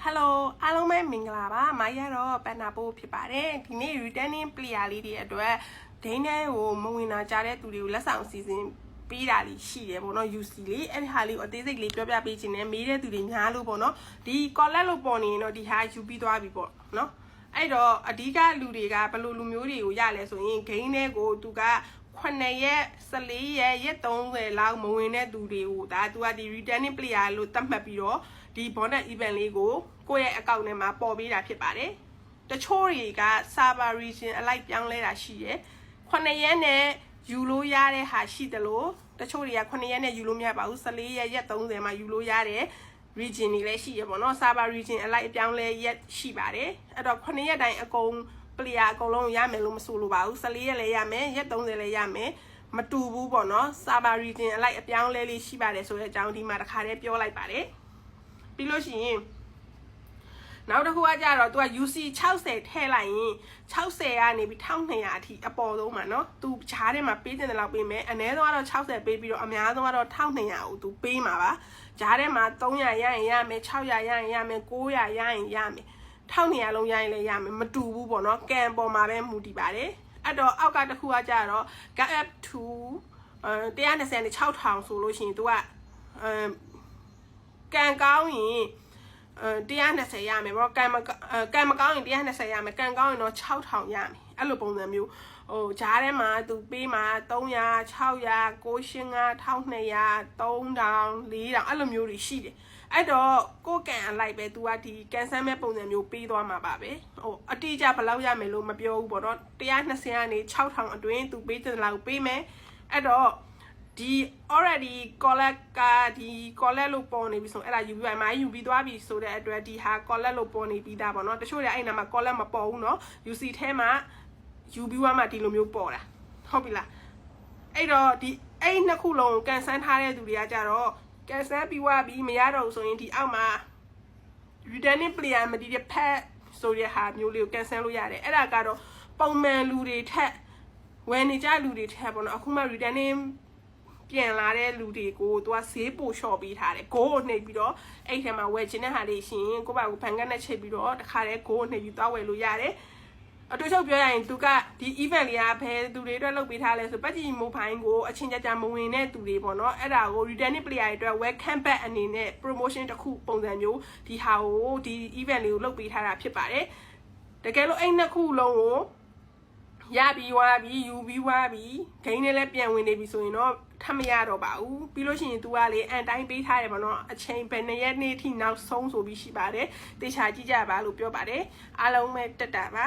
Hello အားလုံးပဲမင်္ဂလာပါမရတော့ပန်နာပို့ဖြစ်ပါတယ်ဒီနေ့ returning player လေးတွေအတွက်ဒိန်းနဲ့ကိုမဝင်လာကြတဲ့သူတွေကိုလက်ဆောင်စီစဉ်ပေးတာလေးရှိတယ်ပေါ့နော် UC လေးအဲ့ဒီဟာလေးကိုအသေးစိတ်လေးပြောပြပေးခြင်းနဲ့မေးတဲ့သူတွေများလို့ပေါ့နော်ဒီ collect လို့ပေါ်နေရင်တော့ဒီဟာယူပြီးသွားပြီပေါ့နော်အဲ့တော့အဓိကလူတွေကဘယ်လိုလူမျိုးတွေကိုရလဲဆိုရင်ဂိမ်းနဲ့ကိုသူက9ရက်14ရက်ရက်30လောက်မဝင်တဲ့သူတွေကိုဒါသူကဒီ returning player လို့သတ်မှတ်ပြီးတော့ဒီ bonus event လေးကိုကိုယ့်ရဲ့ account ထဲမှာပေါ်ပေးတာဖြစ်ပါတယ်တချို့တွေက server region အလိုက်ပြောင်းလဲတာရှိတယ်9ရက်နဲ့ယူလို့ရတဲ့ဟာရှိတယ်လို့တချို့တွေက9ရက်နဲ့ယူလို့မရပါဘူး14ရက်ရက်30မှာယူလို့ရတဲ့ region တွေလည်းရှိရပေါ့နော် server region အလိုက်အပြောင်းလဲရက်ရှိပါတယ်အဲ့တော့9ရက်တိုင်းအကုန်player အကုန်လုံးရမယ်လို့မဆိုလိုပါဘူး14ရက်လည်းရမယ်ရက်30လည်းရမယ်မတူဘူးပေါ့နော် server region အလိုက်အပြောင်းလဲလေးရှိပါတယ်ဆိုတဲ့အကြောင်းဒီမှာတစ်ခါတည်းပြောလိုက်ပါတယ်ပြီးလို့ရှိရင်နောက်တစ်ခုကကြတော့သူက UC 60ထည့်လိုက်ရင်60ကနေပြီး1200အထိအပေါ်ဆုံးမှာเนาะသူဂျားထဲမှာပေးတဲ့လောက်ပေးမယ်အနည်းဆုံးကတော့60ပေးပြီးတော့အများဆုံးကတော့1200ကိုသူပေးမှာပါဂျားထဲမှာ300ရရင်ရမယ်600ရရင်ရမယ်900ရရင်ရမယ်1200လုံးရရင်လည်းရမယ်မတူဘူးပေါ့เนาะကန်ပေါ်မှာပဲမူတည်ပါတယ်အဲ့တော့အောက်ကတစ်ခုကကြတော့ gap to 120နဲ့6000ဆိုလို့ရှိရင်သူကကန်ကောင်းရင်120ရမယ်ပေါ့ကန်မကောင်းရင်120ရမယ်ကန်ကောင်းရင်တော့6000ရမယ်အဲ့လိုပုံစံမျိုးဟိုဂျားထဲမှာသူပေးမှာ300 600 900 1200 3000 4000အဲ့လိုမျိုးတွေရှိတယ်အဲ့တော့ကိုကန်အလိုက်ပဲသူကဒီကန်ဆန်းမဲ့ပုံစံမျိုးပေးသွားမှာပါပဲဟိုအတိအကျဘယ်လောက်ရမယ်လို့မပြောဘူးပေါ့နော်120ကနေ6000အတွင်းသူပေးတဲ့လောက်ပေးမယ်အဲ့တော့ဒီ already collect ကဒီ collect လို့ပေါ်နေပြီဆိုအဲ့ဒါယူပြီးပါယူပြီးသွားပြီဆိုတဲ့အတွက်ဒီဟာ collect လို့ပေါ်နေပြီးသားပေါ့နော်တချို့တွေအဲ့နာမှာ collect မပေါ်ဘူးနော် UC ထဲမှာယူပြီးသွားမှဒီလိုမျိုးပေါ်တာဟုတ်ပြီလားအဲ့တော့ဒီအဲ့နှစ်ခုလုံးကန်ဆန်းထားတဲ့သူတွေကကြတော့ကန်ဆန်းပြီးွားပြီးမရတော့ဘူးဆိုရင်ဒီအောက်မှာ returning player မတည်တဲ့ဖက်ဆိုတဲ့ဟာမျိုးလေးကိုကန်ဆန်းလို့ရတယ်အဲ့ဒါကတော့ပုံမှန်လူတွေထက်ဝယ်နေကြလူတွေထက်ပေါ့နော်အခုမှ returningပြန်လာတဲ့လူတွေကိုသူကဈေးပို့လျှော့ပေးထားတယ်ဂိုးကိုနှိပ်ပြီးတော့အဲ့ထဲမှာဝယ်ချင်တဲ့ဟာလေးရှင်ကိုယ့်ဘာကိုဖန်ကတ်နဲ့ချိန်ပြီးတော့တခါတည်းဂိုးကိုနှိပ်ပြီးသွားဝယ်လို့ရတယ်အတူချုပ်ပြောရရင်သူကဒီ event လေးကဘယ်သူတွေအတွက်လုပ်ပေးထားလဲဆိုပတ်ကြည်မိုဘိုင်းကိုအချင်းကြကြမဝင်တဲ့သူတွေပေါ့နော်အဲ့ဒါကို returning player တွေအတွက် welcome back အနေနဲ့ promotion တစ်ခုပုံစံမျိုးဒီဟာကိုဒီ event လေးကိုလုပ်ပေးထားတာဖြစ်ပါတယ်တကယ်လို့အဲ့နှစ်ခုလုံးကိုရပြီးွားပြီးယူပြီးွားပြီးဂိမ်းနဲ့လည်းပြန်ဝင်နေပြီဆိုရင်တော့ထမရတော့ပါဘူးပြီးလို့ရှိရင် तू ကလေအန်တိုင်းပေးထားတယ်ပေါ့နော်အချိန်ဘယ်နှစ်ရက်နေ့ထိနောက်ဆုံးဆိုပြီးရှိပါတယ်တေချာကြည့်ကြပါလို့ပြောပါတယ်အားလုံးပဲတက်တာပါ